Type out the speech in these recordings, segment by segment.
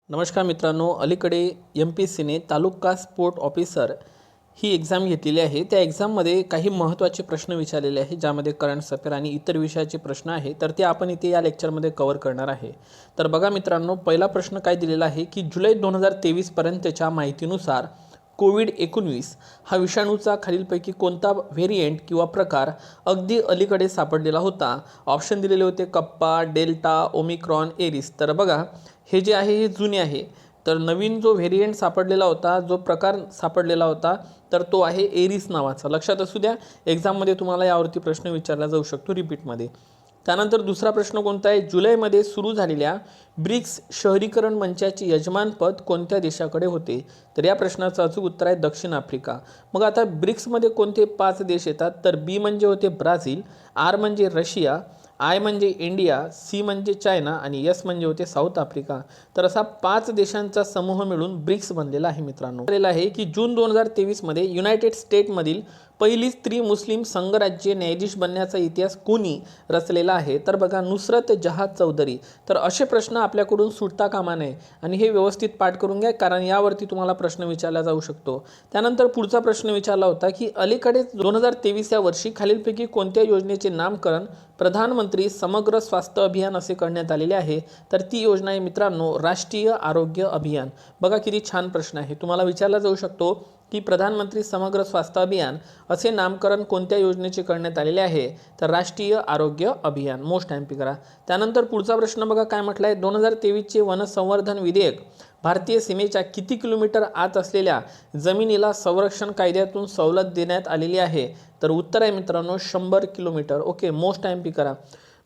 नमस्कार मित्रांनो, अलीकडे MPSCने तालुका स्पोर्ट ऑफिसर ही एक्झाम घेतलेली आहे। त्या एक्झाममध्ये काही महत्त्वाचे प्रश्न विचारलेले आहेत, ज्यामध्ये करंट अफेअर आणि इतर विषयाचे प्रश्न आहे। तर ते आपण इथे या लेक्चरमध्ये कव्हर करणार आहे। तर बघा मित्रांनो, पहिला प्रश्न काय दिलेला आहे की जुलै 2023 पर्यंतच्या माहितीनुसार कोविड-19 हा विषाणूचा खालीलपैकी कोणता व्हेरिएंट किंवा प्रकार अगदी अलीकडे सापडलेला होता। ऑप्शन दिलेले होते कप्पा, डेल्टा, ओमिक्रॉन, एरिस। तर बघा, हे जे आहे हे जुने आहे। तर नवीन जो व्हेरिएंट सापडलेला होता, जो प्रकार सापडलेला होता, तर तो आहे एरिस नावाचा। लक्षात असू द्या, एक्झाममध्ये तुम्हाला यावरती प्रश्न विचारला जाऊ शकतो रिपीटमध्ये। त्यानंतर दुसरा प्रश्न कोणता आहे, जुलैमध्ये सुरू झालेल्या ब्रिक्स शहरीकरण मंचाचे यजमानपद कोणत्या देशाकडे होते? तर या प्रश्नाचं अचूक उत्तर आहे दक्षिण आफ्रिका। मग आता ब्रिक्समध्ये कोणते 5 देश येतात? तर बी म्हणजे होते ब्राझील, आर म्हणजे रशिया, आय म्हणजे इंडिया, सी म्हणजे चायना आणि एस म्हणजे होते साऊथ आफ्रिका। तर असा 5 देशांचा समूह मिळून ब्रिक्स बनलेला आहे मित्रांनो। झालेला आहे की जून 2023 मध्ये युनायटेड स्टेटमधील पहिली स्त्री मुस्लिम संघराज्य न्यायाधीश बनण्याचा इतिहास कोणी रचलेला आहे? तर बघा, नुसरत जहां चौधरी। तर असे प्रश्न आपल्याकडून सुटता कामा नये आणि हे व्यवस्थित पाठ करून घ्या, कारण यावरती तुम्हाला प्रश्न विचारला जाऊ शकतो। त्यानंतर पुढचा प्रश्न विचारला होता की अलीकडेच 2023 या वर्षी खालीलपैकी कोणत्या योजनेचे नामकरण प्रधानमंत्री समग्र स्वास्थ्य अभियान असे करण्यात आलेले आहे? तर ती योजना आहे मित्रांनो राष्ट्रीय आरोग्य अभियान। बघा किती छान प्रश्न आहे, तुम्हाला विचारला जाऊ शकतो की प्रधानमंत्री समग्र स्वास्थ्य अभियान असे नामकरण कोणत्या योजनेचे करण्यात आलेले आहे? तर राष्ट्रीय आरोग्य अभियान। मोस्ट एमपी करा। त्यानंतर पुढचा प्रश्न बघा काय म्हटलं आहे, 2023 चे वन संवर्धन विधेयक भारतीय सीमेच्या किती किलोमीटर आत असलेल्या जमिनीला संरक्षण कायद्यातून सवलत देण्यात आलेली आहे? तर उत्तर आहे मित्रांनो 100 किलोमीटर। ओके, मोस्ट एमपी करा।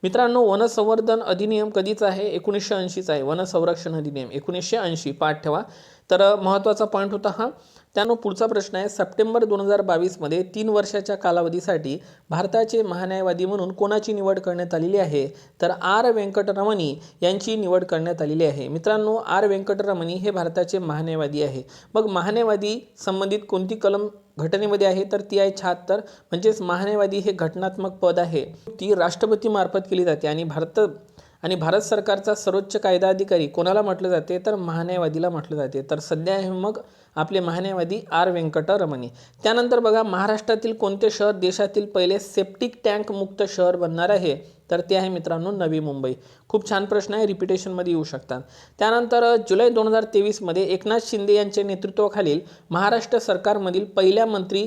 मित्रांनो, वन संवर्धन अधिनियम कधीचा आहे? 1980चा आहे। वन संरक्षण अधिनियम 1980 पाठ ठेवा। तर महत्त्वाचा पॉईंट होता हा। त्यानं पुढचा प्रश्न आहे, सप्टेंबर 2022 मध्ये 3 वर्षाच्या कालावधीसाठी भारताचे महान्यायवादी म्हणून कोणाची निवड करण्यात आलेली आहे? तर आर वेंकटरमणी यांची निवड करण्यात आलेली आहे। मित्रांनो, आर वेंकटरमणी हे भारताचे महान्यायवादी आहे। मग महान्यायवादी संबंधित कोणती कलम घटनेमध्ये आहे? तर ती आहे 76। म्हणजेच महान्यायवादी हे घटनात्मक पद आहे, ती राष्ट्रपती मार्फत केली जाते आणि भारत सरकारचा सर्वोच्च कायदा अधिकारी कोणाला म्हटलं जाते? तर महान्यायवादीला म्हटलं जाते। तर सध्या आहे मग आपले महान्यायवादी आर वेंकटरमणी। त्यानंतर बघा, महाराष्ट्रातील कोणते शहर देशातील पहिले सेप्टिक टँक मुक्त शहर बनणार आहे? तर ते आहे मित्रांनो नवी मुंबई। खूप छान प्रश्न आहे, रिपिटेशनमध्ये येऊ शकतात। त्यानंतर जुलै 2023 मध्ये एकनाथ शिंदे यांच्या नेतृत्वाखालील महाराष्ट्र सरकारमधील पहिल्या मंत्री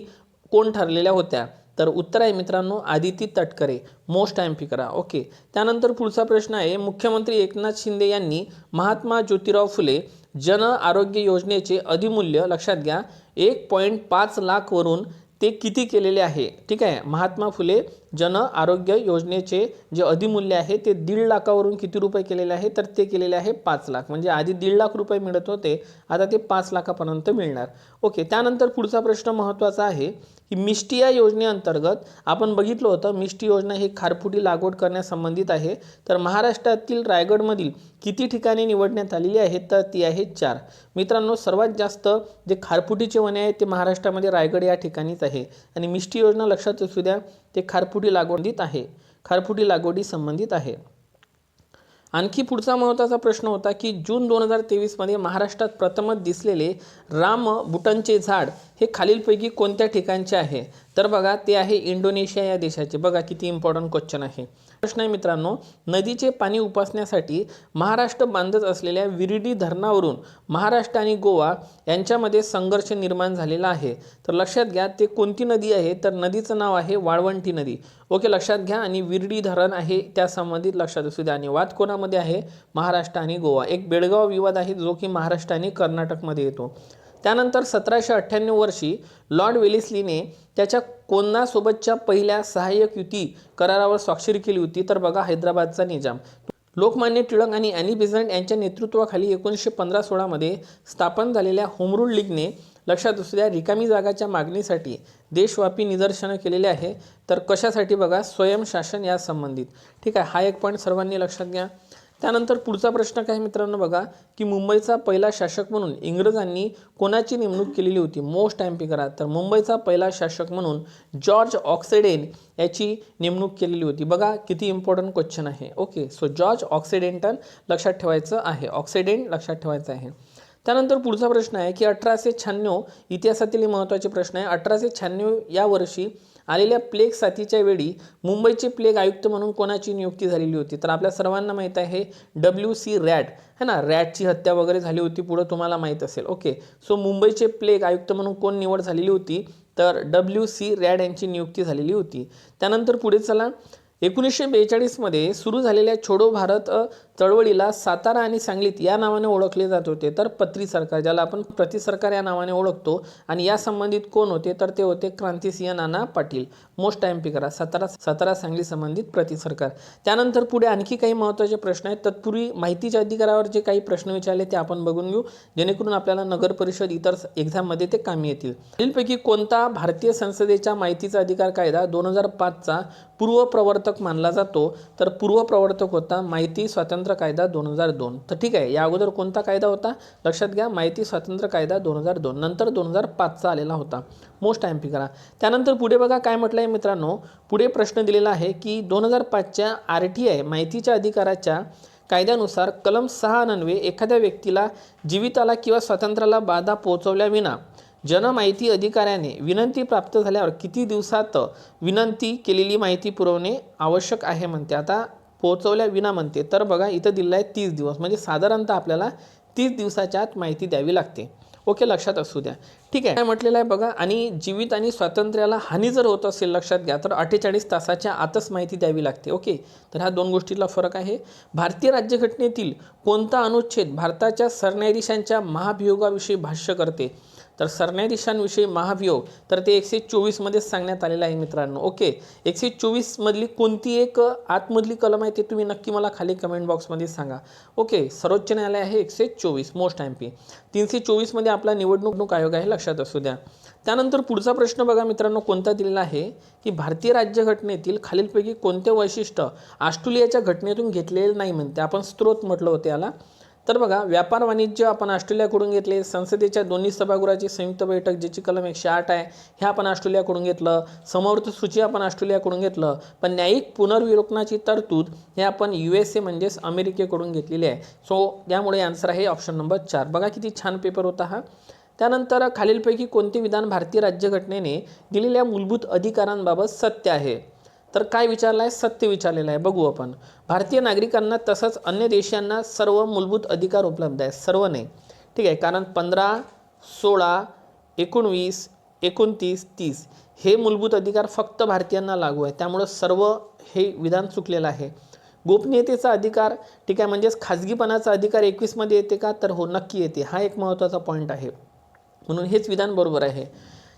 कोण ठरलेल्या होत्या? तर उत्तर आहे मित्रांनो आदिती तटकरे। मोस्ट एमपी करा। ओके, त्यानंतर पुढचा प्रश्न आहे, मुख्यमंत्री एकनाथ शिंदे यांनी महात्मा ज्योतिराव फुले जन आरोग्य योजनेचे अधिमूल्य लक्षात घ्या 1.5 लाख वरून ते किती केलेले आहे? ठीक आहे, महात्मा फुले जन आरोग्य योजनेचे जे अधिमूल्य आहे ते 1.5 लाखावरून किती रुपये केलेले आहे? तर ते केलेले आहे 5 लाख। म्हणजे आधी 1.5 लाख रुपये मिळत होते, आता ते 5 लाखापर्यंत मिळणार। ओके, त्यानंतर पुढचा प्रश्न महत्त्वाचा आहे की मिष्टी या योजनेअंतर्गत आपण बघितलं होतं, मिष्टी योजना ही खारफुटी लागवड करण्यासंबंधित आहे। तर महाराष्ट्रातील रायगडमधील किती ठिकाणी निवडण्यात आलेली आहे? तर ती आहे 4। मित्रांनो, सर्वात जास्त जे खारफुटीचे वने आहेत ते महाराष्ट्रामध्ये रायगड या ठिकाणीच आहे। आणि मिष्टी योजना लक्षात असू द्या, ते खारफुटी लागवडीत आहे, खारफुटी लागवडी संबंधित आहे। आणखी पुढचा महत्त्वाचा प्रश्न होता की जून 2023 मध्ये महाराष्ट्रात प्रथमच दिसलेले रामबुटनचे झाड हे खालीलपैकी कोणत्या ठिकाणचे आहे? तर बघा, ते आहे इंडोनेशिया या देशाचे। बघा किती इम्पॉर्टंट क्वेश्चन आहे। प्रश्न आहे मित्रांनो, नदीचे पाणी उपसण्यासाठी महाराष्ट्र बांधत असलेल्या विरिडी धरणावरून महाराष्ट्र आणि गोवा यांच्यामध्ये संघर्ष निर्माण झालेला आहे। तर लक्षात घ्या, ते कोणती नदी आहे? तर नदीचं नाव आहे वाळवंटी नदी। ओके, लक्षात घ्या। आणि विरडी धरण आहे त्या संबंधित लक्षात असू द्या। आणि वाद कोणामध्ये आहे? महाराष्ट्र आणि गोवा। एक बेळगाव विवाद आहे जो की महाराष्ट्र आणि कर्नाटकमध्ये येतो। त्यानंतर 1798 वर्षी लॉर्ड वेलेस्लीने त्याच्या कोणासोबतच्या पहिल्या सहाय्यक युती करारावर स्वाक्षरी केली होती? तर बघा, हैदराबादचा निजाम। लोकमान्य टिळक आणि ॲनी बेझंट यांच्या नेतृत्वाखाली 1915-16 मध्ये स्थापन झालेल्या होम रूल लीगने लक्षात असू द्या रिकामी जागाच्या मागणीसाठी देशव्यापी निदर्शनं केलेले आहे। तर कशासाठी? बघा, स्वयंशासन या संबंधित। ठीक आहे, हा एक पॉईंट सर्वांनी लक्षात घ्या। त्यानंतर पुढचा प्रश्न काय मित्रांनो बघा, की मुंबईचा पहिला शासक म्हणून इंग्रजांनी कोणाची नेमणूक केलेली होती? मोस्ट टाइम करा. तर मुंबईचा पहिला शासक म्हणून जॉर्ज ऑक्सिडेंट याची नेमणूक केलेली होती. बघा किती इम्पॉर्टंट क्वेश्चन आहे. ओके, सो जॉर्ज ऑक्सिडेंटल लक्षात ठेवायचं आहे, ऑक्सिडेंट लक्षात ठेवायचं आहे. त्यानंतर पुढचा प्रश्न आहे की 1896 इतिहासातील महत्त्वाचे प्रश्न आहे. 1896 या वर्षी आलेल्या प्लेग साथीच्या वेळी मुंबईचे प्लेग आयुक्त म्हणून कोणाची नियुक्ती झालेली होती? तर आपल्या सर्वांना माहीत आहे WC रॅड है ना, रॅडची हत्या वगैरे झाली होती, पुढं तुम्हाला माहीत असेल. ओके, सो मुंबईचे प्लेग आयुक्त म्हणून कोण निवड झालेली होती? तर WC रॅड यांची नियुक्ती झालेली होती. त्यानंतर पुढे चला, 1942 मध्ये सुरू झालेल्या छोडो भारत चळवळीला सातारा आणि सांगलीत या नावाने ओळखले जात होते. तर पत्री सरकार, ज्याला आपण प्रति सरकार या नावाने ओळखतो, आणि या संबंधित कोण होते? तर ते होते Krantisinh Nana Patil. Most time P करा, सातारा सांगली संबंधित प्रति सरकार. त्यानंतर पुढे आणखी काही महत्त्वाचे प्रश्न आहेत. तत्पूर्वी माहितीच्या अधिकारावर जे काही प्रश्न विचारले ते आपण बघून घेऊ, जेणेकरून आपल्याला नगर परिषद इतर एक्झाममध्ये ते कामी येतील. खालीलपैकी कोणता भारतीय संसदेच्या माहितीचा अधिकार कायदा 2005चा पूर्वप्रवर्तक मानला जातो? तर पूर्वप्रवर्तक होता माहिती स्वातंत्र्य कायदा 2002. तर ठीक आहे, या अगोदर कोणता कायदा होता? लक्षात घ्या, माहिती स्वातंत्र्य कायदा 2002, नंतर 2005चा आलेला होता. मोस्ट टाइम पी करा. त्यानंतर पुढे बघा काय म्हटलं आहे मित्रांनो, पुढे प्रश्न दिलेला आहे की 2005च्या RTI माहितीच्या अधिकाराच्या कायद्यानुसार कलम 6 एखाद्या व्यक्तीला जीविताला किंवा स्वातंत्र्याला बाधा पोहोचवल्याविना जनमाहिती अधिकाऱ्याने विनंती प्राप्त झाल्यावर किती दिवसात विनंती केलेली माहिती पुरवणे आवश्यक आहे म्हणते. आता पोहोचवल्या विना म्हणते, तर बघा इथं दिलं आहे 30 दिवस, म्हणजे साधारणतः आपल्याला 30 दिवसाच्या आत माहिती द्यावी लागते. ओके, लक्षात असू द्या. ठीक आहे, काय म्हटलेलं आहे बघा, आणि जीवित आणि स्वातंत्र्याला हानी जर होत असेल लक्षात घ्या, तर 48 तासाच्या आतच माहिती द्यावी लागते. ओके, तर ह्या दोन गोष्टीला फरक आहे. भारतीय राज्यघटनेतील कोणता अनुच्छेद भारताच्या सरन्यायाधीशांच्या महाभियोगाविषयी भाष्य करते? तर सरन्यायाधीशांविषयी महाभियोग, तर ते 124 मध्येच सांगण्यात आलेलं आहे मित्रांनो. ओके, 124 मधली कोणती एक आतमधली कलम आहे ते तुम्ही नक्की मला खाली कमेंट बॉक्समध्ये सांगा. ओके, सर्वोच्च न्यायालय आहे 124. Most time P. 324 मध्ये आपला निवडणूक आयोग आहे, लक्षात असू द्या. त्यानंतर पुढचा प्रश्न बघा मित्रांनो, कोणता दिलेला आहे की भारतीय राज्यघटनेतील खालीलपैकी कोणते वैशिष्ट्य ऑस्ट्रेलियाच्या घटनेतून घेतलेले नाही म्हणते? आपण स्त्रोत म्हटलं होतं याला. तर बघा, व्यापार वाणिज्य आपण ऑस्ट्रेलियाकडून घेतले, संसदेच्या दोन्ही सभागृहाची संयुक्त बैठक ज्याची कलम 108 आहे हे आपण ऑस्ट्रेलियाकडून घेतलं, समवर्त सूची आपण ऑस्ट्रेलियाकडून घेतलं, पण न्यायिक पुनर्विलोकनाची तरतूद हे आपण USA म्हणजेच अमेरिकेकडून घेतलेली आहे. सो त्यामुळे आन्सर आहे ऑप्शन नंबर 4. बघा किती छान पेपर होता हा. त्यानंतर खालीलपैकी कोणते विधान भारतीय राज्यघटनेने दिलेल्या मूलभूत अधिकारांबाबत सत्य आहे? तर काय विचारलं आहे? सत्य विचारलेलं आहे. बघू आपण. भारतीय नागरिकांना तसंच अन्य देशांना सर्व मूलभूत अधिकार उपलब्ध आहेत, सर्व नाही. ठीक आहे, कारण 15, 16, 19, 29, 30 हे मूलभूत अधिकार फक्त भारतीयांना लागू आहे, त्यामुळं सर्व हे विधान चुकलेलं आहे. गोपनीयतेचा अधिकार, ठीक आहे, म्हणजेच खाजगीपणाचा अधिकार 21 मध्ये येते का? तर हो, नक्की येते. हा एक महत्त्वाचा पॉईंट आहे, म्हणून हेच विधान बरोबर आहे.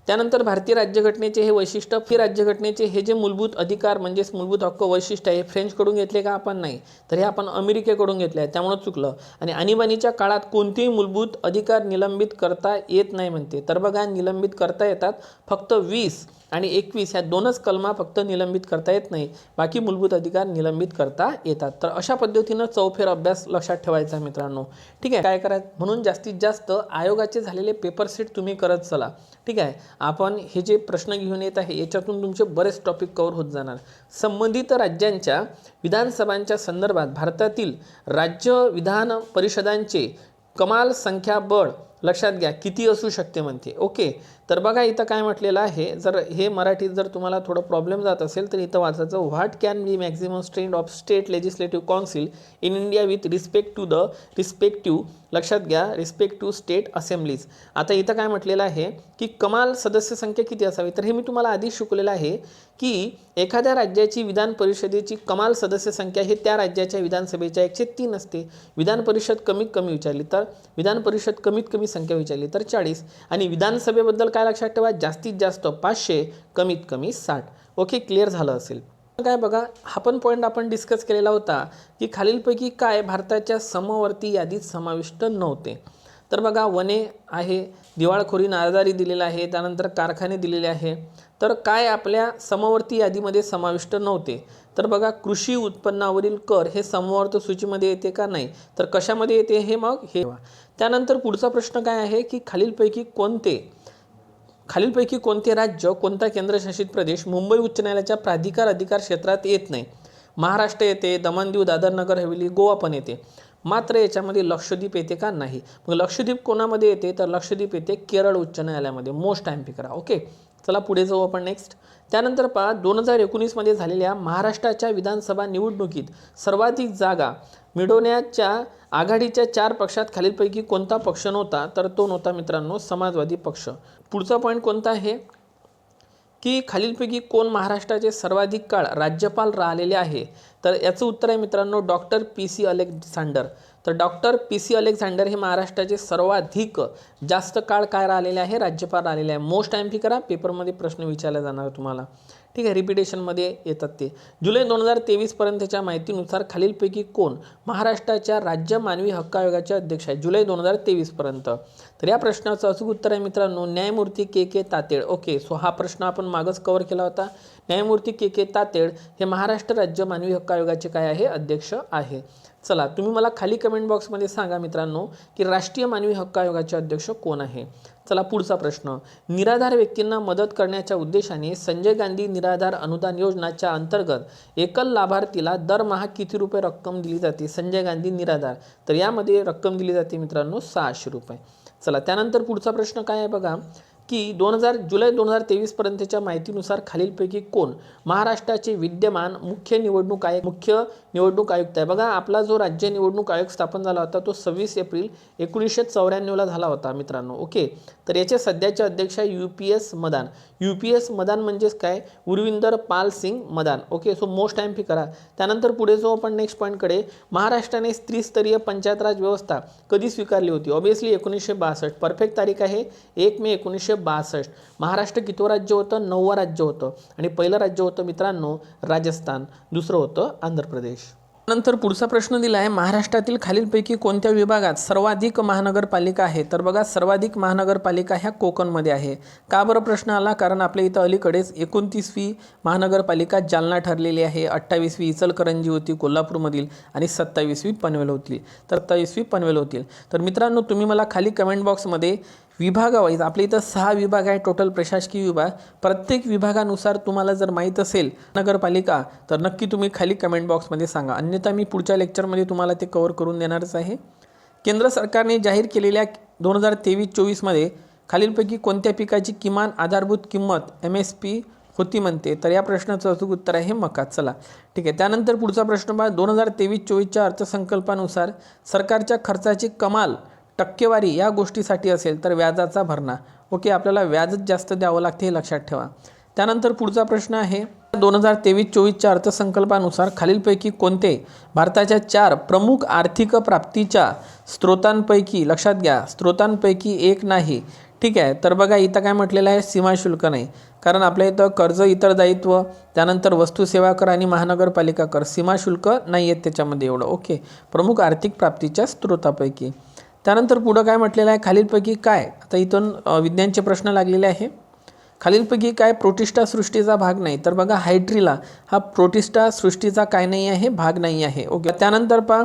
त्यानंतर भारतीय राज्यघटनेचे हे वैशिष्ट्य, राज्यघटनेचे हे जे मूलभूत अधिकार म्हणजेच मूलभूत हक्क वैशिष्ट्य आहे फ्रेंचकडून घेतले का? आपण नाही, तर हे आपण अमेरिकेकडून घेतले आहे, त्यामुळे चुकलं. आणि आणीबाणीच्या काळात कोणतेही मूलभूत अधिकार निलंबित करता येत नाही म्हणते. तर बघा, निलंबित करता येतात, फक्त 20 आणि 21 ह्या दोनच कलमा फक्त निलंबित करता येत नाही, बाकी मूलभूत अधिकार निलंबित करता येतात. तर अशा पद्धतीनं चौफेर अभ्यास लक्षात ठेवायचा मित्रांनो. ठीक आहे, काय करायचं म्हणून जास्तीत जास्त आयोगाचे झालेले पेपर सेट तुम्ही करत चला. ठीक आहे, आपण हे जे प्रश्न घेऊन येत आहे याच्यातून तुमचे बरेच टॉपिक कव्हर होत जाणार. संबंधित राज्यांच्या विधानसभांच्या संदर्भात भारतातील राज्य विधान परिषदांचे कमाल संख्याबळ लक्षात घ्या किती असू शकते म्हणते. ओके, तर बघा इथं काय म्हटलेलं आहे, जर हे मराठीत जर तुम्हाला थोडं प्रॉब्लेम जात असेल तर इथं वाचायचं, what can be maximum strength of state legislative council in India with respect to the respective, लक्षात घ्या, रिस्पेक्टिव्ह स्टेट असेंब्लीज. आता इथं काय म्हटलेलं आहे की कमाल सदस्य संख्या किती असावी? तर हे मी तुम्हाला आधीच शिकवलेलं आहे की एखाद्या राज्याची विधान परिषदेची कमाल सदस्य संख्या हे त्या राज्याच्या विधानसभेच्या 103 असते. विधान परिषद कमीत कमी विचारली तर विधान परिषद कमीत कमी संख्या विचारली तर 40, आणि विधानसभेबद्दल काय लक्षात ठेवा, जास्तीत जास्त 500, कमीत कमी 60. ओके, क्लिअर झालं असेल. काय बघा, हा पण पॉईंट आपण डिस्कस केलेला होता की खालीलपैकी काय भारताच्या समवर्ती यादीत समाविष्ट नव्हते? तर बघा वने आहे, दिवाळखोरी नारदारी दिलेला आहे, त्यानंतर कारखाने दिलेले आहे. तर काय आपल्या समवर्ती यादीमध्ये समाविष्ट नव्हते? तर बघा कृषी उत्पन्नावरील कर हे समवर्ती सूचीमध्ये येते का? नाही. तर कशामध्ये येते हे मग हे. त्यानंतर पुढचा प्रश्न काय आहे की खालीलपैकी कोणते राज्य, कोणता केंद्रशासित प्रदेश मुंबई उच्च न्यायालयाच्या प्राधिकार अधिकार क्षेत्रात येत नाही? महाराष्ट्र येते, दमण दीव दादर नगर हवेली, गोवा पण येते. मात्र याच्यामध्ये लक्षद्वीप येते का? नाही. मग लक्षद्वीप कोणामध्ये येते? तर लक्षद्वीप येते केरळ उच्च न्यायालयामध्ये. मोस्ट टाइम करा. ओके, चला पुढे जाऊ आपण नेक्स्ट. त्यानंतर पहा 2019मध्ये झालेल्या महाराष्ट्राच्या विधानसभा निवडणुकीत सर्वाधिक जागा मिळवण्याच्या आघाडीच्या 4 पक्षात खालीलपैकी कोणता पक्ष नव्हता? तर तो नव्हता मित्रांनो समाजवादी पक्ष. पुढचा पॉईंट कोणता आहे की खालीलपैकी कोण महाराष्ट्राचे सर्वाधिक काळ राज्यपाल राहिलेले आहे? तर याचं उत्तर आहे मित्रांनो डॉक्टर पी.सी. अलेक्झांडर. तर डॉक्टर पी.सी. अलेक्झांडर हे महाराष्ट्राचे सर्वाधिक जास्त काळ काय राहिलेले आहे? राज्यपाल राहिलेले आहे. मोस्ट टाइम करा, पेपरमध्ये प्रश्न विचारला जाणार तुम्हाला. ठीक आहे, रिपिटेशनमध्ये येतात ते. जुलै 2023 पर्यंतच्या माहितीनुसार खालीलपैकी कोण महाराष्ट्राच्या राज्य मानवी हक्क आयोगाचे अध्यक्ष आहे? जुलै 2023 पर्यंत. तर या प्रश्नाचं अचूक उत्तर आहे मित्रांनो न्यायमूर्ती के तातेड. ओके, सो हा प्रश्न आपण मागच कव्हर केला होता. न्यायमूर्ती के तातेड हे महाराष्ट्र राज्य मानवी हक्क आयोगाचे काय आहे? अध्यक्ष आहे. चला तुम्ही मला खाली कमेंट बॉक्समध्ये सांगा मित्रांनो की राष्ट्रीय मानवी हक्क आयोगाचे अध्यक्ष कोण आहे? चला पुढचा प्रश्न. निराधार व्यक्तींना मदत करण्याच्या उद्देशाने संजय गांधी निराधार अनुदान योजनाच्या अंतर्गत एकल लाभार्थीला दरमहा किती रुपये रक्कम दिली जाते? संजय गांधी निराधार. तर यामध्ये रक्कम दिली जाते मित्रांनो 600 रुपये. चला त्यानंतर पुढचा प्रश्न काय आहे बघा की जुलै 2023 पर्यंतच्या माहितीनुसार खालीलपैकी कोण महाराष्ट्राचे विद्यमान मुख्य निवडणूक आयुक्त आहे? बघा आपला जो राज्य निवडणूक आयोग स्थापन झाला होता तो 26 एप्रिल 1994ला झाला होता मित्रांनो. ओके, तर याचे सध्याचे अध्यक्ष आहे UPS मदान. UPS मदान म्हणजेच काय? Urvinder Pal Singh Madan. Okay, so most time करा. त्यानंतर पुढे जो आपण नेक्स्ट पॉईंटकडे, महाराष्ट्राने त्रिस्तरीय पंचायत राज व्यवस्था कधी स्वीकारली होती? ऑब्वियसली 1962. परफेक्ट तारीख आहे 1 मे 1962. महाराष्ट्र कितवं राज्य होतं? 9वं राज्य होतं. आणि पहिलं राज्य होतं मित्रांनो राजस्थान, दुसरं होतं आंध्र प्रदेश. नंतर पुढचा प्रश्न दिला आहे महाराष्ट्रातील खालीलपैकी कोणत्या विभागात सर्वाधिक महानगरपालिका आहे? तर बघा सर्वाधिक महानगरपालिका ह्या कोकणमध्ये आहे. का बरं प्रश्न आला? कारण आपल्या इथं अलीकडेच 29वी महानगरपालिका जालना ठरलेली आहे, 28वी इचलकरंजी होती कोल्हापूरमधील आणि 27वी पनवेल होतील. तर मित्रांनो तुम्ही मला खाली कमेंट बॉक्समध्ये विभागावाईज, आपल्या इथं 6 विभाग आहे टोटल प्रशासकीय विभाग, प्रत्येक विभागानुसार तुम्हाला जर माहीत असेल नगरपालिका तर नक्की तुम्ही खाली कमेंट बॉक्समध्ये सांगा. अन्यथा मी पुढच्या लेक्चरमध्ये तुम्हाला ते कव्हर करून देणारच आहे. केंद्र सरकारने जाहीर केलेल्या 2023-24मध्ये खालीलपैकी कोणत्या पिकाची किमान आधारभूत किंमत MSP होती म्हणते? तर या प्रश्नाचं अचूक उत्तर आहे मका. चला ठीक आहे. त्यानंतर पुढचा प्रश्न पहा 2023-24च्या अर्थसंकल्पानुसार सरकारच्या खर्चाची कमाल टक्केवारी या गोष्टीसाठी असेल तर व्याजाचा भरणा. ओके, आपल्याला व्याजच जास्त द्यावं लागते हे लक्षात ठेवा. त्यानंतर पुढचा प्रश्न आहे 2023-24च्या अर्थसंकल्पानुसार खालीलपैकी कोणते भारताच्या 4 प्रमुख आर्थिक प्राप्तीच्या स्रोतांपैकी, लक्षात घ्या स्रोतांपैकी एक नाही. ठीक आहे, तर बघा इथं काय म्हटलेलं आहे? सीमाशुल्क नाही. कारण आपल्या इथं कर्ज, इतर दायित्व, त्यानंतर वस्तू सेवा कर आणि महानगरपालिका कर, सीमाशुल्क नाही आहेत त्याच्यामध्ये एवढं. ओके, प्रमुख आर्थिक प्राप्तीच्या स्रोतापैकी. त्यानंतर पुढं काय म्हटलेलं आहे? खालीलपैकी काय, आता इथून विज्ञानचे प्रश्न लागलेले आहे, खालीलपैकी काय प्रोटिस्टा सृष्टीचा भाग नाही? तर बघा हायड्रिला हा प्रोटिस्टा सृष्टीचा काय नाही आहे? भाग नाही आहे. ओके, त्यानंतर पहा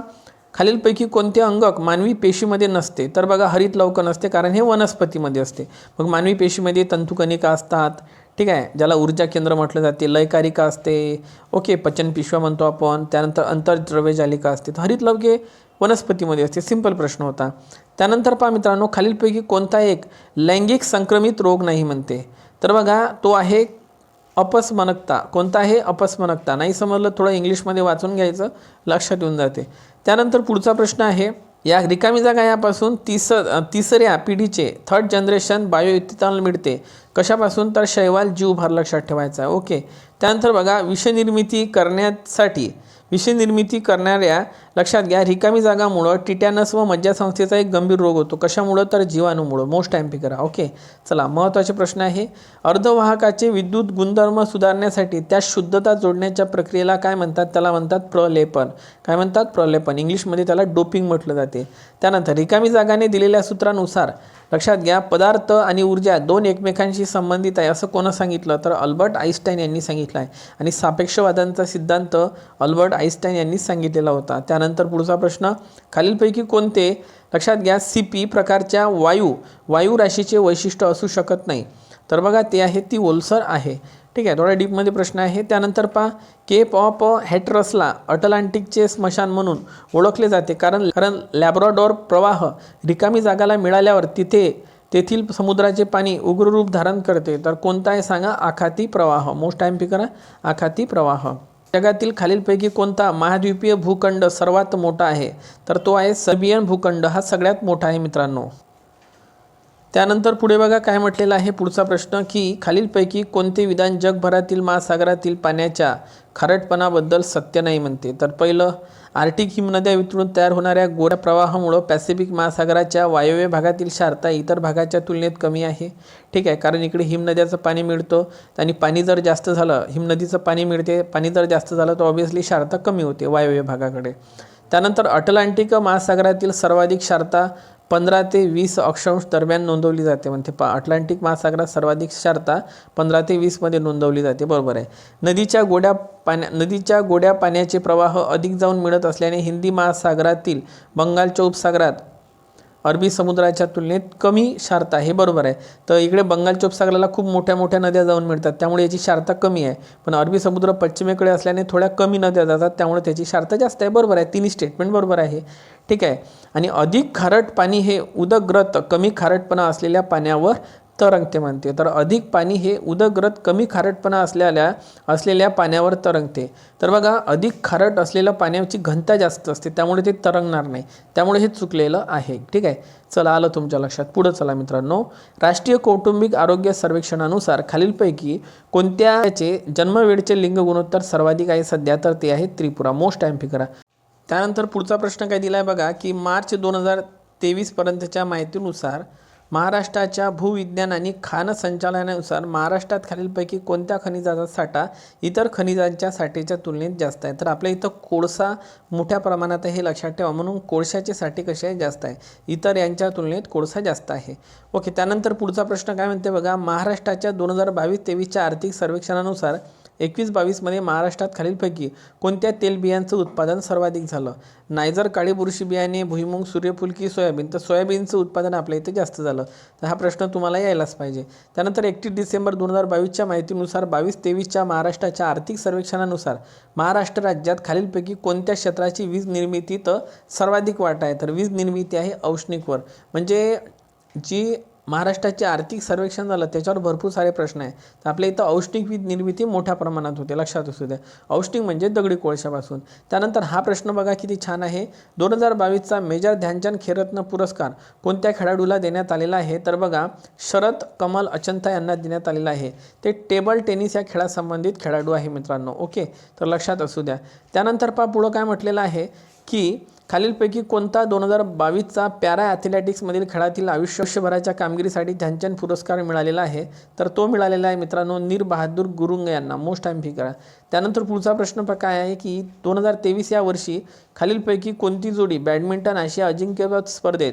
खालीलपैकी कोणते अंगक मानवी पेशीमध्ये नसते? तर बघा हरित लवक नसते कारण हे वनस्पतीमध्ये असते. मग मानवी पेशीमध्ये तंतुकणिका असतात, ठीक आहे, ज्याला ऊर्जा केंद्र म्हटलं जाते, लयकारिका असते, ओके, पचन पिशव्या म्हणतो आपण, त्यानंतर अंतर्द्रव्यजालिका असते. तर हरित लवके वनस्पतीमध्ये असते. सिंपल प्रश्न होता. त्यानंतर पहा मित्रांनो खालीलपैकी कोणता एक लैंगिक संक्रमित रोग नाही म्हणते? तर बघा तो आहे अपस्मनकता. कोणता आहे? अपस्मनकता. नाही समजलं थोडं इंग्लिशमध्ये वाचून घ्यायचं, लक्षात येऊन जाते. त्यानंतर पुढचा प्रश्न आहे या रिकामी जागा यापासून तिसऱ्या पिढीचे 3rd जनरेशन बायोइथेनॉल मिळते. कशापासून? तर शैवाल जीवभार, लक्षात ठेवायचा आहे. ओके, त्यानंतर बघा विषनिर्मिती करण्यासाठी विषय निर्मिती करणाऱ्या लक्षात घ्या रिकामी जागामुळं टिटॅनस व मज्जासंस्थेचा एक गंभीर रोग होतो. कशामुळं तर जीवाणूमुळं. मोस्ट टाइम करा. ओके चला महत्त्वाचे प्रश्न आहे. अर्धवाहकाचे विद्युत गुणधर्म सुधारण्यासाठी त्या शुद्धता जोडण्याच्या प्रक्रियेला काय म्हणतात? त्याला म्हणतात प्रलेपन. काय म्हणतात? प्रलेपन. इंग्लिशमध्ये त्याला डोपिंग म्हटलं जाते. त्यानंतर रिकामी जागाने दिलेल्या सूत्रानुसार लक्षात घ्या पदार्थ आणि ऊर्जा दोन एकमेकांशी संबंधित आहे असं कोणं सांगितलं? तर अल्बर्ट आइन्स्टाईन यांनी सांगितलं आहे. आणि सापेक्षवादांचा सिद्धांत अल्बर्ट आइन्स्टाईन यांनी सांगितलेला होता. त्यानंतर पुढचा प्रश्न खालीलपैकी कोणते लक्षात घ्या CP प्रकारच्या वायू राशीचे वैशिष्ट्य असू शकत नाही? तर बघा ते आहे ती ओलसर आहे. ठीक आहे, थोडा डीपमध्ये प्रश्न आहे. त्यानंतर पहा केप ऑफ हॅटरसला अटलांटिकचे स्मशान म्हणून ओळखले जाते कारण लॅब्राडोर प्रवाह रिकामी जागाला मिळाल्यावर तेथील समुद्राचे पाणी उग्र रूप धारण करते. तर कोणता आहे सांगा? आखाती प्रवाह. मोस्ट टाइम पी करा. आखाती प्रवाह. जगातील खालीलपैकी कोणता महाद्वीपीय भूखंड सर्वात मोठा आहे? तर तो आहे सर्बियन भूखंड. हा सगळ्यात मोठा आहे मित्रांनो. त्यानंतर पुढे बघा काय म्हटलेलं आहे पुढचा प्रश्न की खालीलपैकी कोणते विधान जगभरातील महासागरातील पाण्याच्या खारटपणाबद्दल सत्य नाही म्हणते? तर पहिलं आर्टिक हिमनद्या वितळून तयार होणाऱ्या गोड्या प्रवाहामुळे पॅसिफिक महासागराच्या वायव्य भागातील क्षारता इतर भागाच्या तुलनेत कमी आहे. ठीक आहे, कारण इकडे हिमनद्याचं पाणी मिळतं आणि पाणी जर जास्त झालं हिमनदीचं पाणी मिळते, पाणी जर जास्त झालं तर ऑब्व्हियसली क्षारता कमी होते वायव्य भागाकडे. त्यानंतर अटलांटिक महासागरातील सर्वाधिक क्षारता 15 ते 20 अक्षांश दरम्यान नोंदवली जाते. म्हणते अटलांटिक महासागरात सर्वाधिक क्षारता 15 ते 20 मध्ये नोंदवली जाते. बरोबर आहे. नदीच्या गोड्या पाण्याचे प्रवाह अधिक जाऊन मिळत असल्याने हिंदी महासागरातील बंगालच्या उपसागरात अरबी समुद्राच्या तुलनेत कमी क्षारता आहे. बरोबर आहे. तर इकडे बंगालच्या उपसागराला खूप मोठ्या मोठ्या नद्या जाऊन मिळतात त्यामुळे याची क्षारता कमी आहे. पण अरबी समुद्र पश्चिमेकडे असल्याने थोड्या कमी नद्या जातात त्यामुळे त्याची क्षारता जास्त आहे. बरोबर आहे. तिन्ही स्टेटमेंट बरोबर आहे. ठीक आहे. आणि अधिक खारट पाणी हे उदग्रत कमी खारटपणा असलेल्या पाण्यावर तरंगते म्हणते. तर अधिक पाणी हे उदग्रत कमी खारटपणा असलेल्या पाण्यावर तरंगते. तर बघा अधिक खारट असलेल्या पाण्याची घनता जास्त असते त्यामुळे ते तरंगणार नाही. त्यामुळे हे चुकलेलं आहे. ठीक आहे. चला आलं तुमच्या लक्षात. पुढं चला मित्रांनो. राष्ट्रीय कौटुंबिक आरोग्य सर्वेक्षणानुसार खालीलपैकी कोणत्याचे जन्मवेळचे लिंग गुणोत्तर सर्वाधिक आहे सध्या? तर ते आहे त्रिपुरा. मोस्ट टाइम करा. त्यानंतर पुढचा प्रश्न काय दिला आहे बघा की मार्च 2023 पर्यंतच्या माहितीनुसार महाराष्ट्राच्या भूविज्ञान आणि खाण संचालनानुसार महाराष्ट्रात खालीलपैकी कोणत्या खनिजाचा साठा इतर खनिजांच्या साठेच्या तुलनेत जास्त आहे? तर आपल्या इथं कोळसा मोठ्या प्रमाणात आहे हे लक्षात ठेवा. म्हणून कोळशाचे साठे कसे आहे? जास्त आहे. इतर यांच्या तुलनेत कोळसा जास्त आहे. ओके. त्यानंतर पुढचा प्रश्न काय म्हणते बघा. महाराष्ट्राच्या 2022-23च्या आर्थिक सर्वेक्षणानुसार 21-22 मध्ये महाराष्ट्रात खालीलपैकी कोणत्या तेलबियांचं उत्पादन सर्वाधिक झालं? नायजर, काळी बुरशी बियाणे, भुईमूग, सूर्यफूल की सोयाबीन? तर सोयाबीनचं उत्पादन आपल्या इथे जास्त झालं. तर हा प्रश्न तुम्हाला यायलाच पाहिजे. त्यानंतर 31 डिसेंबर 2022च्या माहितीनुसार 22-23च्या महाराष्ट्राच्या आर्थिक सर्वेक्षणानुसार महाराष्ट्र राज्यात खालीलपैकी कोणत्या क्षेत्राची वीज निर्मितीत सर्वाधिक वाटा आहे? तर वीज निर्मिती आहे औष्णिकवर. म्हणजे जी महाराष्ट्राचे आर्थिक सर्वेक्षण झालं त्याच्यावर भरपूर सारे प्रश्न आहे. तर आपल्या इथं औष्णिक वीज निर्मिती मोठ्या प्रमाणात होते. लक्षात असू द्या. औष्णिक म्हणजे दगडी कोळशापासून. त्यानंतर हा प्रश्न बघा किती छान आहे. 2022चा मेजर ध्यानचंद खेलरत्न पुरस्कार कोणत्या खेळाडूला देण्यात आलेला आहे? तर बघा शरद कमल अचंता यांना देण्यात आलेला आहे. ते टेबल टेनिस या खेळासंबंधित खेळाडू आहे मित्रांनो. ओके. तर लक्षात असू द्या. त्यानंतर पुढं काय म्हटलेलं आहे की खालीलपैकी कोणता 2022चा पॅरा ॲथलेटिक्समधील खेळातील आयुष्यभराच्या कामगिरीसाठी ध्यानचंद पुरस्कार मिळालेला आहे? तर तो मिळालेला आहे मित्रांनो नीर बहादूर गुरुंग यांना. मोस्ट टाइम फी करा. त्यानंतर पुढचा प्रश्न काय आहे की 2023 या वर्षी खालीलपैकी कोणती जोडी बॅडमिंटन आशिया अजिंक्यपद स्पर्धेत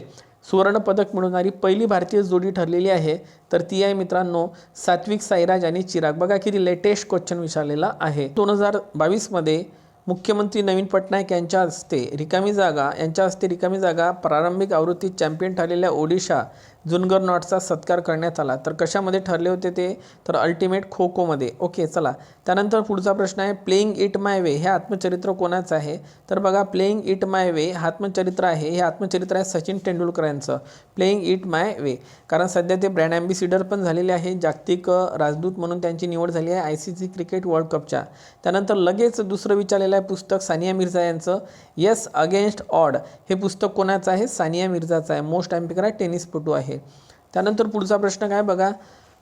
सुवर्णपदक मिळवणारी पहिली भारतीय जोडी ठरलेली आहे? तर ती आहे मित्रांनो सात्विक साईराज आणि चिराग. बघा किती लेटेस्ट क्वेश्चन विचारलेला आहे. 2022 मध्ये मुख्यमंत्री नवीन पटनायक यांच्या हस्ते रिकामी जागा प्रारंभिक आवृत्तीत चॅम्पियन ठरलेल्या ओडिशा जुनगर नॉटचा सत्कार करण्यात आला. तर कशामध्ये ठरले होते ते? तर अल्टिमेट खो खोमध्ये. ओके. चला त्यानंतर पुढचा प्रश्न आहे प्लेइंग इट माय वे हे आत्मचरित्र कोणाचं आहे? तर बघा प्लेइंग इट माय वे हे आत्मचरित्र आहे सचिन तेंडुलकर यांचं. Playing it my way. कारण सध्या ते ब्रँड ॲम्बेसिडर पण झालेले आहे. जागतिक राजदूत म्हणून त्यांची निवड झाली आहे ICC क्रिकेट वर्ल्ड कपच्या. त्यानंतर लगेच दुसरं विचारलेलं आहे पुस्तक सानिया मिर्झा यांचं येस अगेन्स्ट ऑड हे पुस्तक कोणाचं आहे? सानिया मिर्झाचं आहे. मोस्ट टाइम करा. टेनिसपटू आहे. त्यानंतर पुढचा प्रश्न काय बघा.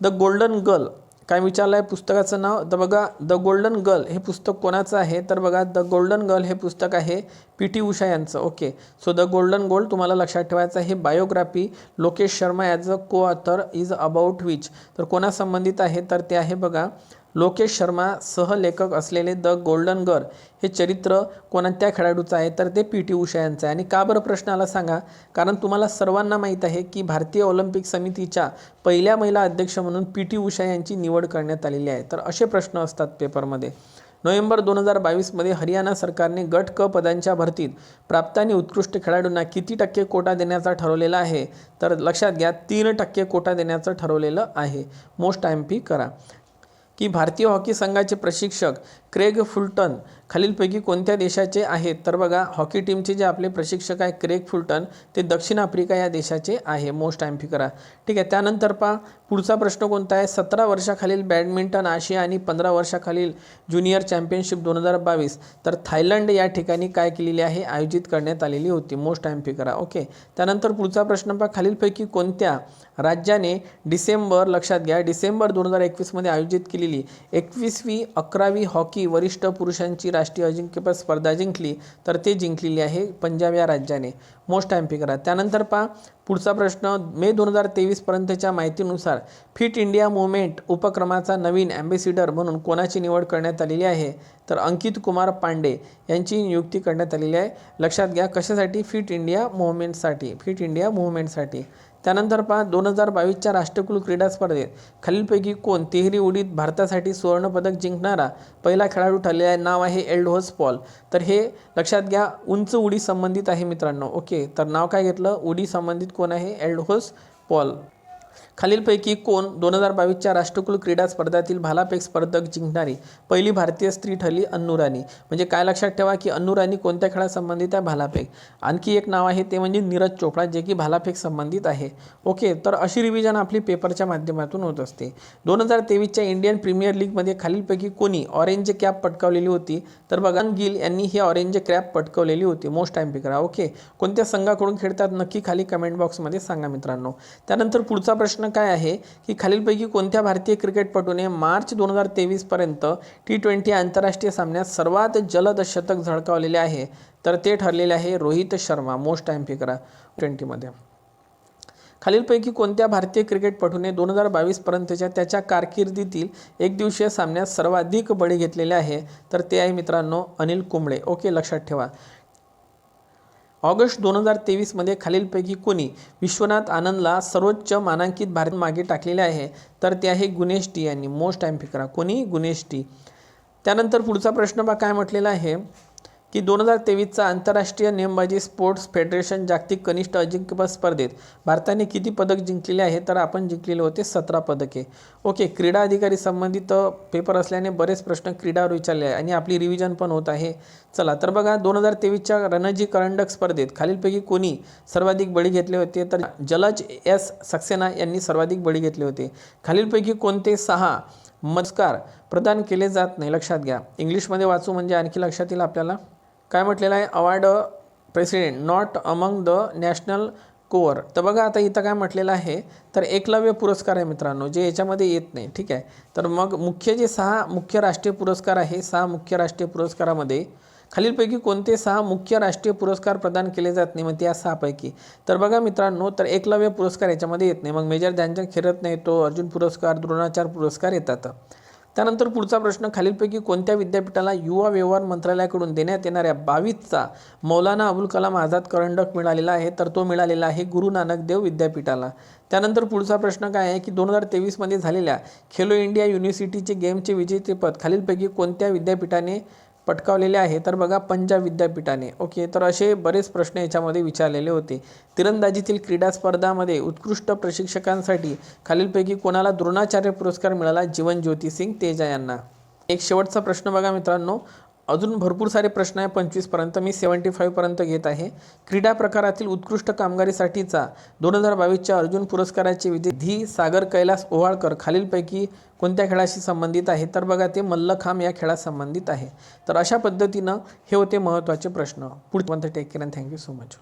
द गोल्डन गर्ल काय विचारलं आहे पुस्तकाचं नाव? तर बघा द गोल्डन गर्ल हे पुस्तक कोणाचं आहे? तर बघा द गोल्डन गर्ल हे पुस्तक आहे पी.टी. उषा यांचं. Okay, so the golden gold तुम्हाला लक्षात ठेवायचं आहे. Biography Lokesh Sharma as a को ऑथर इज अबाउट विच, तर कोणा संबंधित आहे? तर ते आहे बघा लोकेश शर्मा सहलेखक असलेले द गोल्डन गर्ल हे चरित्र कोणत्या खेळाडूचं आहे? तर ते पी.टी. उषा यांचं आहे. आणि का बरं प्रश्न आला सांगा? कारण तुम्हाला सर्वांना माहीत आहे की भारतीय ऑलिम्पिक समितीच्या पहिल्या महिला अध्यक्ष म्हणून पी.टी. उषा यांची निवड करण्यात आलेली आहे. तर असे प्रश्न असतात पेपरमध्ये. नोव्हेंबर 2022मध्ये हरियाणा सरकारने गट क पदांच्या भरतीत प्राप्त आणि उत्कृष्ट खेळाडूंना किती टक्के कोटा देण्याचा ठरवलेला आहे? तर लक्षात घ्या 3% कोटा देण्याचं ठरवलेलं आहे. मोस्ट एमपी करा की भारतीय हॉकी संघाचे प्रशिक्षक क्रेग फुलटन खालीलपैकी कोणत्या देशाचे आहेत? तर बघा हॉकी टीमचे जे आपले प्रशिक्षक आहे क्रेग फुलटन ते दक्षिण आफ्रिका या देशाचे आहे. मोस्ट एमपी करा. ठीक आहे, त्यानंतर पहा पुढचा प्रश्न कोणता आहे? 17 वर्षाखालील बॅडमिंटन आशिया आणि 15 वर्षाखालील ज्युनियर चॅम्पियनशिप 2022 तर थायलंड या ठिकाणी काय केलेली आहे? आयोजित करण्यात आलेली होती. मोस्ट एमपी करा. ओके, त्यानंतर पुढचा प्रश्न पहा खालीलपैकी कोणत्या राज्याने डिसेंबर, लक्षात घ्या डिसेंबर 2021मध्ये आयोजित केलेली 21वी 11वी हॉकी वरिष्ठ पुरुषांची राष्ट्रीय अजिंक्यपद स्पर्धा जिंकली? तर ते जिंकलेली आहे पंजाब या राज्याने. मोस्ट एमपी करा. त्यानंतर पहा पुढचा प्रश्न मे 2023 पर्यंतच्या माहितीनुसार फिट इंडिया मुवमेंट उपक्रमाचा नवीन ॲम्बेसिडर म्हणून कोणाची निवड करण्यात आलेली आहे? तर अंकित कुमार पांडे यांची नियुक्ती करण्यात आलेली आहे. लक्षात घ्या कशासाठी? फिट इंडिया मुवमेंटसाठी. फिट इंडिया मुवमेंटसाठी. त्यानंतर पहा 2022च्या राष्ट्रकुल क्रीडा स्पर्धेत खालीलपैकी कोण तिहेरी उडीत भारतासाठी सुवर्णपदक जिंकणारा पहिला खेळाडू ठरलेला आहे? नाव आहे एल्डहोस पॉल. तर हे लक्षात घ्या उंच उडी संबंधित आहे मित्रांनो. ओके, तर नाव काय घेतलं? उडी संबंधित कोण आहे? एल्डहोस पॉल. खालीलपैकी कोण 2022च्या राष्ट्रकुल क्रीडा स्पर्धातील भालाफेक स्पर्धक जिंकणारी पहिली भारतीय स्त्री ठरली? अन्नू राणी. म्हणजे काय लक्षात ठेवा की अन्नू राणी कोणत्या खेळासंबंधित आहे? भालाफेक. आणखी एक नाव आहे ते म्हणजे नीरज चोपडा जे की भालाफेक संबंधित आहे. ओके, तर अशी रिव्हिजन आपली पेपरच्या माध्यमातून होत असते. 2023च्या इंडियन प्रीमियर लीगमध्ये खालीलपैकी कोणी ऑरेंज कॅप पटकावलेली होती? तर बघा गिल यांनी ही ऑरेंज कॅप पटकावलेली होती. मोस्ट टाइम करा. ओके, कोणत्या संघाकडून खेळतात नक्की खाली कमेंट बॉक्समध्ये सांगा मित्रांनो. त्यानंतर पुढचा प्रश्न काय आहे की खालीलपैकी कोणत्या भारतीय क्रिकेटपटूने मार्च 2023 पर्यंत T20 आंतरराष्ट्रीय सामन्यात सर्वात जलद शतक झळकावलेले आहे? तर ते ठरलेले आहे रोहित शर्मा. मोस्ट टाइम करा. 20मध्ये खालीलपैकी कोणत्या भारतीय क्रिकेटपटूने 2022 पर्यंतच्या त्याच्या कारकिर्दीतील एकदिवसीय सामन्यात सर्वाधिक बळी घेतलेले आहे? तर ते आहे मित्रांनो अनिल कुंबळे. ओके, लक्षात ठेवा. ऑगस्ट 2023मध्ये खालीलपैकी कोणी विश्वनाथ आनंदला सर्वोच्च मानांकित भारत मागे टाकलेले आहे? तर ते आहे गुनेश टी यांनी. मोस्ट टाइम करा. कोणी? Guinness T. त्यानंतर पुढचा प्रश्न काय म्हटलेला आहे की 2023चा आंतरराष्ट्रीय नेमबाजी स्पोर्ट्स फेडरेशन जागतिक कनिष्ठ अजिंक्यपद स्पर्धेत भारताने किती पदक जिंकलेले आहे? तर आपण जिंकलेले होते 17 पदके. ओके, क्रीडा अधिकारी संबंधित पेपर असल्याने बरेच प्रश्न क्रीडावर विचारले आहे आणि आपली रिव्हिजन पण होत आहे. चला तर बघा 2023च्या रणजी करंडक स्पर्धेत खालीलपैकी कोणी सर्वाधिक बळी घेतले होते? तर जलज एस सक्सेना यांनी सर्वाधिक बळी घेतले होते. खालीलपैकी कोणते 6 पुरस्कार प्रदान केले जात नाही? लक्षात घ्या. इंग्लिशमध्ये वाचू म्हणजे आणखी लक्षात येईल आपल्याला. काय म्हटलेलं आहे? Award president not among the national core. तर बघा आता इथं काय म्हटलेलं आहे तर एकलव्य पुरस्कार आहे मित्रांनो जे याच्यामध्ये येत नाही. ठीक आहे, तर मग मुख्य जे 6 मुख्य राष्ट्रीय पुरस्कार आहे 6 मुख्य राष्ट्रीय पुरस्कारामध्ये खालीलपैकी कोणते 6 मुख्य राष्ट्रीय पुरस्कार प्रदान केले जात नाही? मग त्या 6 पैकी तर बघा मित्रांनो तर एकलव्य पुरस्कार याच्यामध्ये येत नाही. मग मेजर ध्यानचंद खेळत नाही तो अर्जुन पुरस्कार द्रोणाचार्य पुरस्कार येतात. त्यानंतर पुढचा प्रश्न खालीलपैकी कोणत्या विद्यापीठाला युवा व्यवहार मंत्रालयाकडून देण्यात येणाऱ्या 22चा मौलाना अबुल कलाम आझाद करंडक मिळालेला आहे? तर तो मिळालेला आहे गुरु नानक देव विद्यापीठाला. त्यानंतर पुढचा प्रश्न काय आहे की 2023मध्ये झालेल्या खेलो इंडिया युनिव्हर्सिटीचे गेमचे विजेतेपद खालीलपैकी कोणत्या विद्यापीठाने पटकावलेले आहे? तर बघा पंजाब विद्यापीठाने. ओके, तर असे बरेच प्रश्न याच्यामध्ये विचारलेले होते. तिरंदाजीतील क्रीडा स्पर्धामध्ये उत्कृष्ट प्रशिक्षकांसाठी खालीलपैकी कोणाला द्रोणाचार्य पुरस्कार मिळाला? जीवन ज्योती सिंग तेजा यांना. एक शेवटचा प्रश्न बघा मित्रांनो, अजून भरपूर सारे प्रश्न आहे 25 पर्यंत, मी 75 पर्यंत घेत आहे. क्रीडा प्रकारातील उत्कृष्ट कामगिरीसाठीचा 2022च्या अर्जुन पुरस्काराचे विजेते सागर कैलास ओवाळकर खालीलपैकी कोणत्या खेळाशी संबंधित आहे? तर बघा ते मल्लखांब या खेळात संबंधित आहे. तर अशा पद्धतीनं हे होते महत्त्वाचे प्रश्न. पुढे take care and thank you so much.